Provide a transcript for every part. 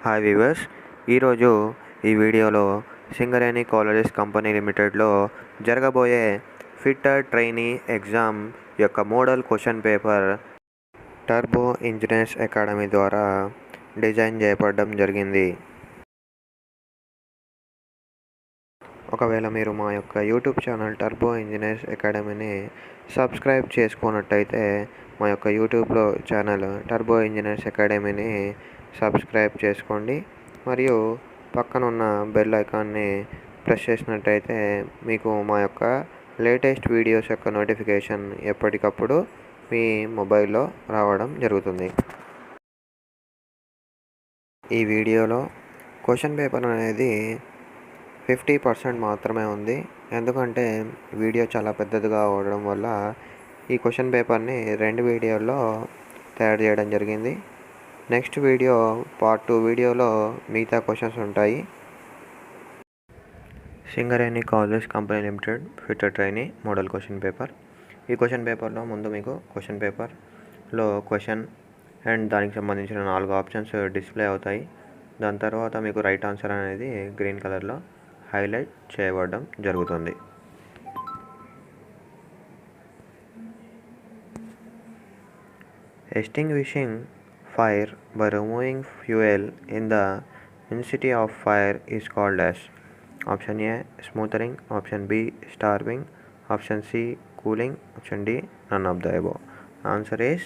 Hi weavers, ఈరోజు ఈ వీడియోలో సింగరేణి కాలేజెస్ కంపెనీ లిమిటెడ్లో జరగబోయే ఫిట్టర్ ట్రైనీ ఎగ్జామ్ యొక్క model question paper turbo engineers academy ద్వారా డిజైన్ చేయబడడం జరిగింది. ఒకవేళ మీరు మా యొక్క యూట్యూబ్ ఛానల్ టర్బో ఇంజనీర్స్ అకాడమీని సబ్స్క్రైబ్ చేసుకున్నట్టయితే మా యొక్క యూట్యూబ్లో ఛానల్ టర్బో ఇంజనీర్స్ అకాడమీని సబ్స్క్రైబ్ చేసుకోండి మరియు పక్కనున్న బెల్ ఐకాన్ని ప్రెస్ చేసినట్టయితే మీకు మా యొక్క లేటెస్ట్ వీడియోస్ యొక్క నోటిఫికేషన్ ఎప్పటికప్పుడు మీ మొబైల్లో రావడం జరుగుతుంది. ఈ వీడియోలో క్వశ్చన్ పేపర్ అనేది 50% మాత్రమే ఉంది. ఎందుకంటే వీడియో చాలా పెద్దదిగా అవడం వల్ల ఈ క్వశ్చన్ పేపర్ని 2 వీడియోల్లో తయారు చేయడం జరిగింది. నెక్స్ట్ వీడియో పార్ట్ 2 వీడియోలో మిగతా క్వశ్చన్స్ ఉంటాయి. Singareni colleges company limited fitter trainee model question paper. ఈ క్వశ్చన్ పేపర్లో ముందు మీకు క్వశ్చన్ పేపర్లో క్వశ్చన్ అండ్ దానికి సంబంధించిన 4 ఆప్షన్స్ డిస్ప్లే అవుతాయి. దాని తర్వాత మీకు రైట్ ఆన్సర్ అనేది గ్రీన్ కలర్లో హైలైట్ చేయబడడం జరుగుతుంది. ఎస్టింగ్విషింగ్ fire by removing fuel in the intensity of fire is called as option A smothering, option B starving, option C cooling, option D none of the above. Answer is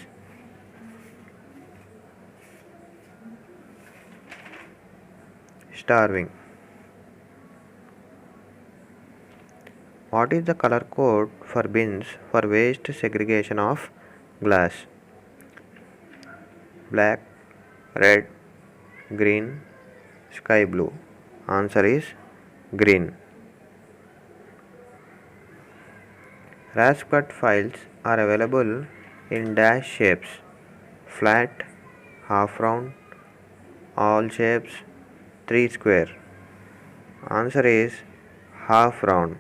starving. What is the color code for bins for waste segregation of glass? Black, red, green, sky blue. Answer is green. Rasp cut files are available in dash shapes: flat, half round, all shapes, 3 square. Answer is half round.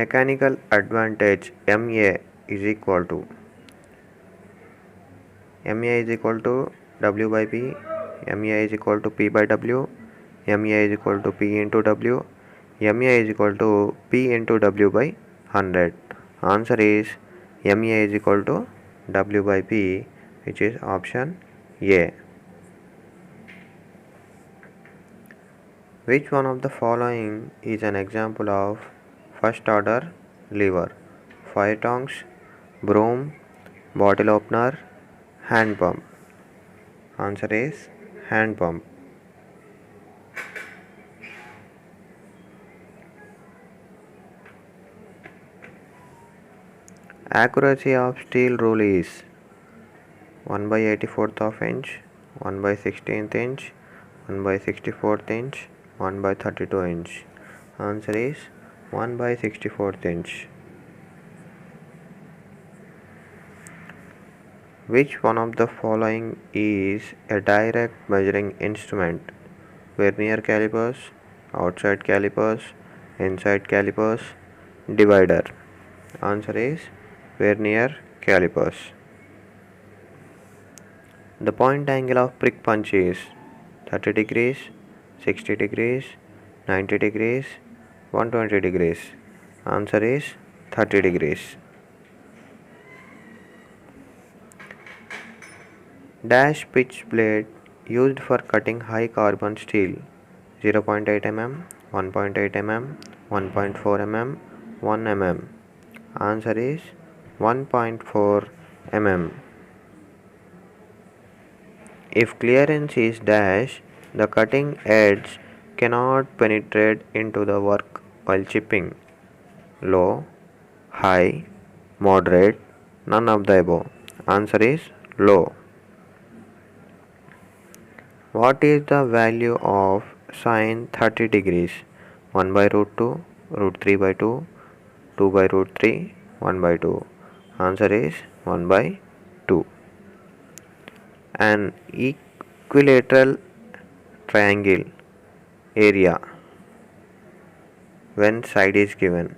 Mechanical advantage MA is equal to W by P, MA is equal to P by W, MA is equal to P into W, MA is equal to P into W by 100. Answer is MA is equal to W by P, which is option A. Which one of the following is an example of first order lever? Fire tongs, broom, bottle opener, hand pump. Answer is hand pump. Accuracy of steel rule is 1 by 84th of inch, 1 by 16th inch, 1 by 64th inch, 1 by 32 inch. Answer is 1 by 64th inch. Which one of the following is a direct measuring instrument? Vernier calipers, outside calipers, inside calipers, divider. Answer is vernier calipers. The point angle of prick punch is 30 degrees, 60 degrees, 90 degrees, 120 degrees. Answer is 30 degrees. Dash pitch blade used for cutting high carbon steel: 0.8 mm, 1.8 mm, 1.4 mm, 1 mm. Answer is 1.4 mm. If clearance is dash, the cutting edge cannot penetrate into the work while chipping: low, high, moderate, none of the above. Answer is low. What is the value of sine 30 degrees? 1 by root 2, root 3 by 2, 2 by root 3, 1 by 2. Answer is 1 by 2. An equilateral triangle area when side is given: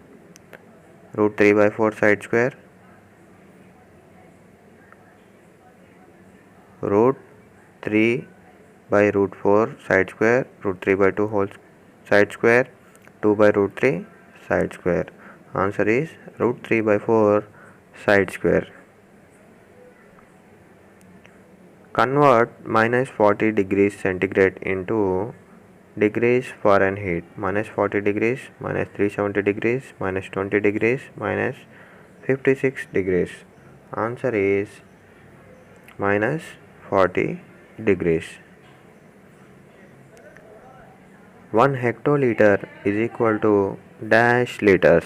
root 3 by 4 side square, root 3 by root 4 side square, root 3 by 2 whole side square, 2 by root 3 side square. Answer is root 3 by 4 side square. Convert minus 40 degrees centigrade into degrees Fahrenheit. Minus 40 degrees, minus 370 degrees, minus 20 degrees, minus 56 degrees. Answer is minus 40 degrees. 1 hectoliter is equal to dash liters.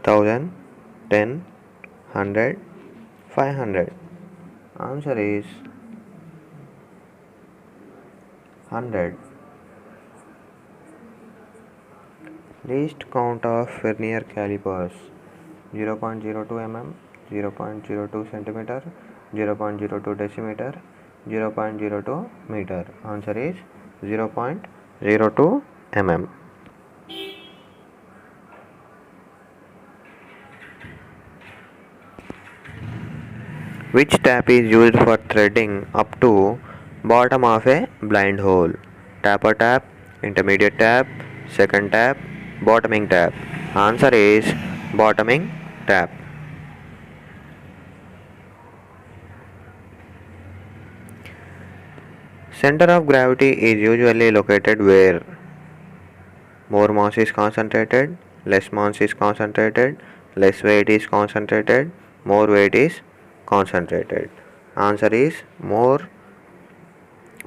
1000, 10, 100, 500. Answer is 100. Least count of vernier calipers: 0.02 mm, 0.02 centimeter, 0.02 decimeter, 0.02 meter. Answer is 0.02 mm. Which tap is used for threading up to bottom of a blind hole? Tapper tap, intermediate tap, second tap, bottoming tap. Answer is bottoming tap. Center of gravity is usually located where? More mass is concentrated, less mass is concentrated, less weight is concentrated, more weight is concentrated. Answer is more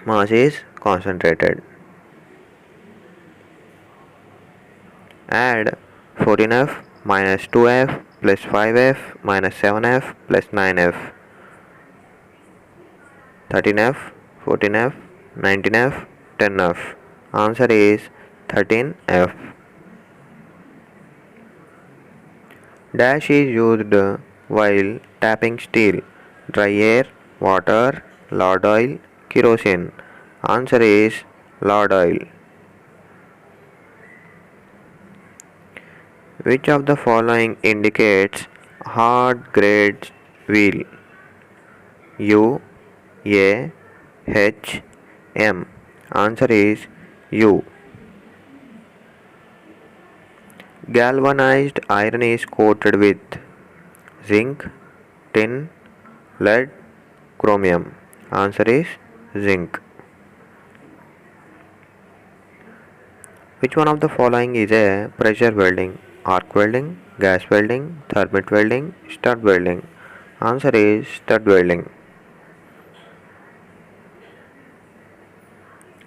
mass is concentrated. Add 14f minus 2f plus 5f minus 7f plus 9f. 13f, 14f, 19f, 10f. Answer is 13f. Dash is used while tapping steel: dry air, water, lard oil, kerosene. Answer is lard oil. Which of the following indicates hard grade wheel? U, A, H, M. Answer is U. Galvanized iron is coated with zinc, tin, lead, chromium. Answer is zinc. Which one of the following is a pressure welding? Arc welding, gas welding, thermite welding, stud welding. Answer is stud welding.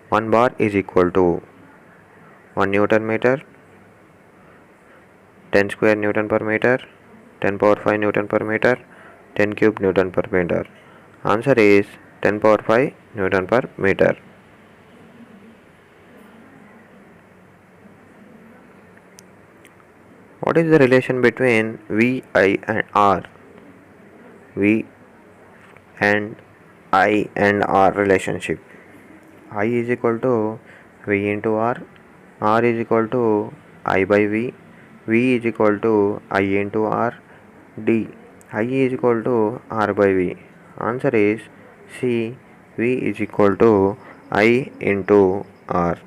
1 bar is equal to 1 Newton meter, 10 square Newton per meter, 10 power 5 Newton per meter, 10 cube Newton per meter. Answer is 10 power 5 Newton per meter. What is the relation between V, I and R? V and R relationship. I is equal to V into R is equal to I by V is equal to I into R, D. I is equal to R by V. Answer is C. V is equal to I into R.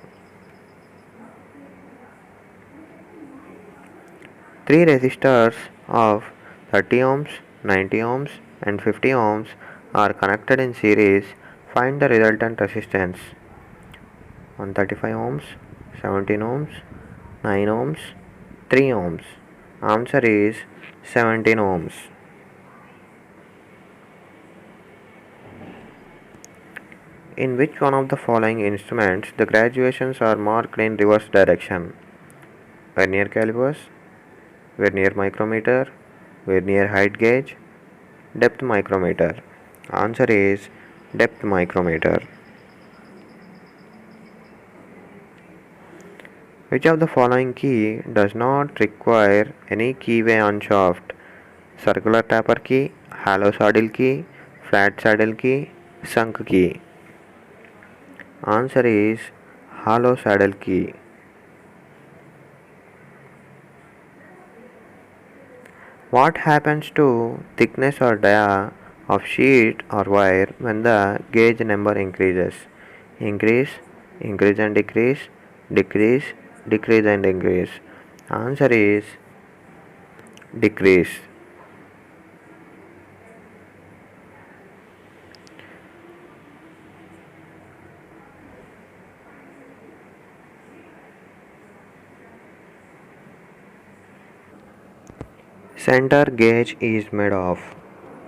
3 resistors of 30 ohms, 90 ohms and 50 ohms are connected in series. Find the resultant resistance. 135 ohms, 17 ohms, 9 ohms, 3 ohms. Answer is 17 ohms. In which one of the following instruments the graduations are marked in reverse direction? Vernier calipers, vernier micrometer, vernier height gauge, depth micrometer. Answer is depth micrometer. Which of the following key does not require any keyway on shaft? Circular tapper key, hollow saddle key, flat saddle key, sunk key. Answer is hollow saddle key. What happens to thickness or dia of sheet or wire when the gauge number increases? Increase, increase and decrease, decrease, decrease and increase. Answer is decrease. Center gauge is made of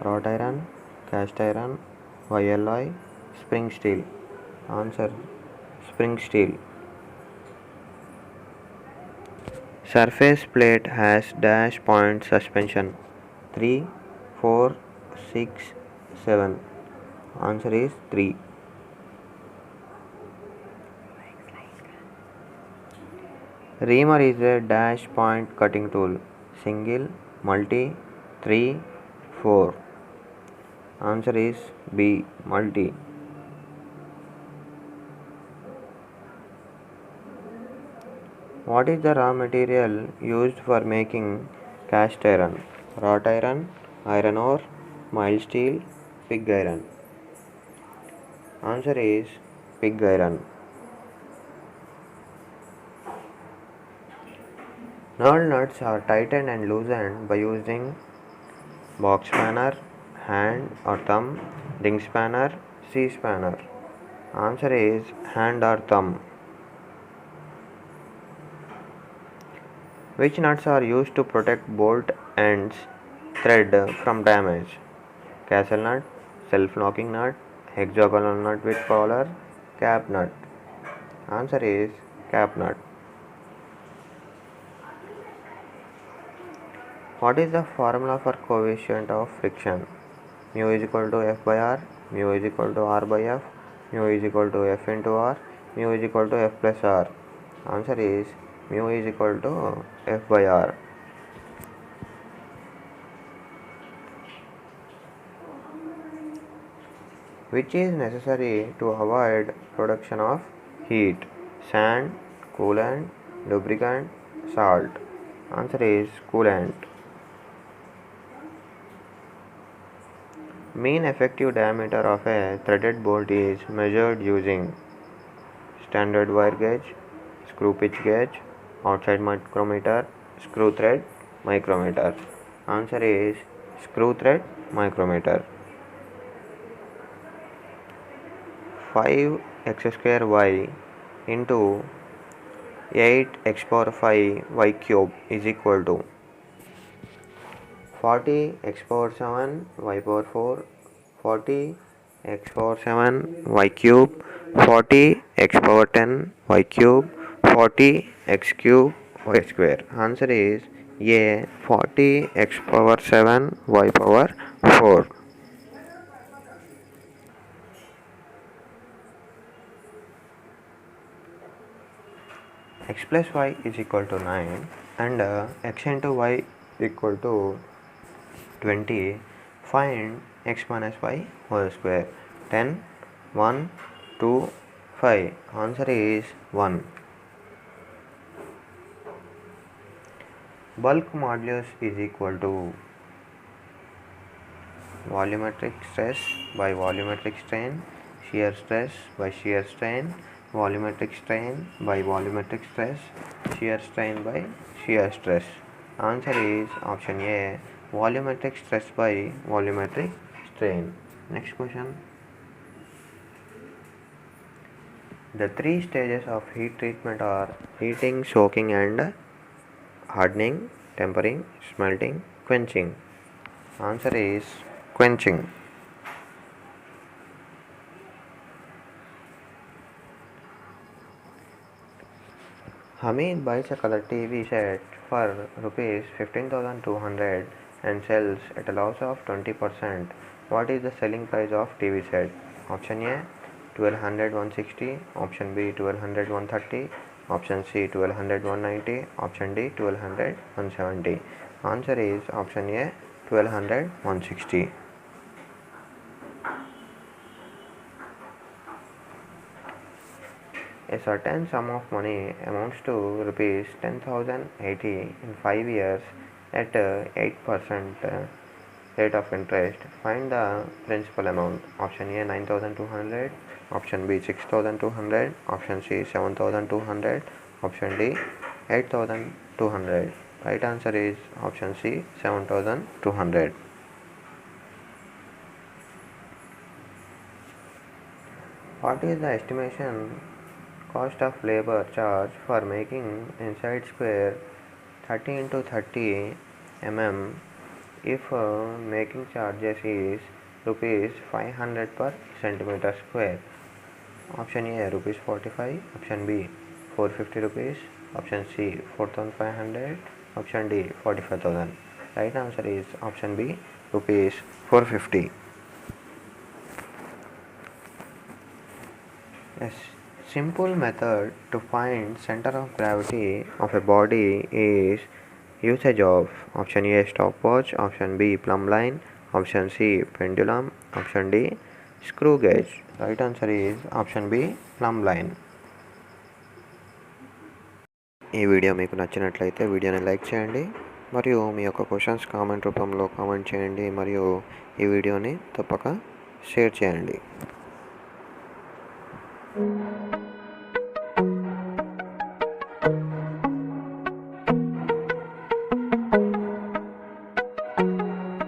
wrought iron, cast iron, alloy, spring steel. Answer spring steel. Surface plate has dash point suspension 3, 4, 6, 7. Answer is 3. Reamer is a dash point cutting tool. Single, multi, 3, 4. Answer is B. Multi. What is the raw material used for making cast iron? Wrought iron, iron ore, mild steel, pig iron. Answer is pig iron. Knurled nuts are tightened and loosened by using box spanner, hand or thumb, ring spanner, C spanner. Answer is hand or thumb. Which nuts are used to protect bolt ends thread from damage? Castle nut, self-locking nut, hexagonal nut with collar, cap nut. Answer is cap nut. What is the formula for coefficient of friction? Mu is equal to F by R, mu is equal to R by F, mu is equal to F into R, mu is equal to F plus R. Answer is mu is equal to F by R. Which is necessary to avoid production of heat? Sand, coolant, lubricant, salt. Answer is coolant. Mean effective diameter of a threaded bolt is measured using standard wire gauge, screw pitch gauge, outside micrometer, screw thread micrometer. Answer is screw thread micrometer. 5x square y into 8x power 5 y cube is equal to 40 x power 7 y power 4, 40 x power 7 y cube, 40 x power 10 y cube, 40 x cube y square. Answer is A. 40 x power 7 y power 4. X plus y is equal to 9 and x into y equal to 20. Find x minus y whole square. 10, 1, 2, 5. Answer is 1. Bulk modulus is equal to volumetric stress by volumetric strain, shear stress by shear strain, volumetric strain by volumetric stress, shear strain by shear stress. Answer is option A. Volumetric stress by volumetric strain. Next question. The three stages of heat treatment are heating, soaking and hardening, tempering, smelting, quenching. Answer is quenching. Hamid buys a color TV set for rupees 15,200 and sells at a loss of 20%. What is the selling price of TV set? Option A 1200 160, option B 1200 130, option C 1200 190, option D 1200 170. Answer is option A 1200 160. A certain sum of money amounts to rupees 10,080 in 5 years at 8% rate of interest. Find the principal amount. Option A 9,200, option B 6,200, option C 7,200, option D 8,200. Right answer is option C 7,200. What is the estimation cost of labor charge for making inside square 30 into 30 mm if making charges is rupees 500 per centimeter square? Option A rupees 45, option B 450 rupees, option C 4500, option D 45,000. Right answer is option B rupees 450. A simple method to find center of gravity of a body is usage of option A stopwatch, option B plumb line, option C pendulum, option D screw gauge. Right answer is option B plumb line. ఈ video మీకు నచ్చినట్లయితే వీడియోని like చేయండి మరియు మీ యొక్క questions comment రూపంలో comment చేయండి మరియు ఈ వీడియోని తప్పక షేర్ చేయండి.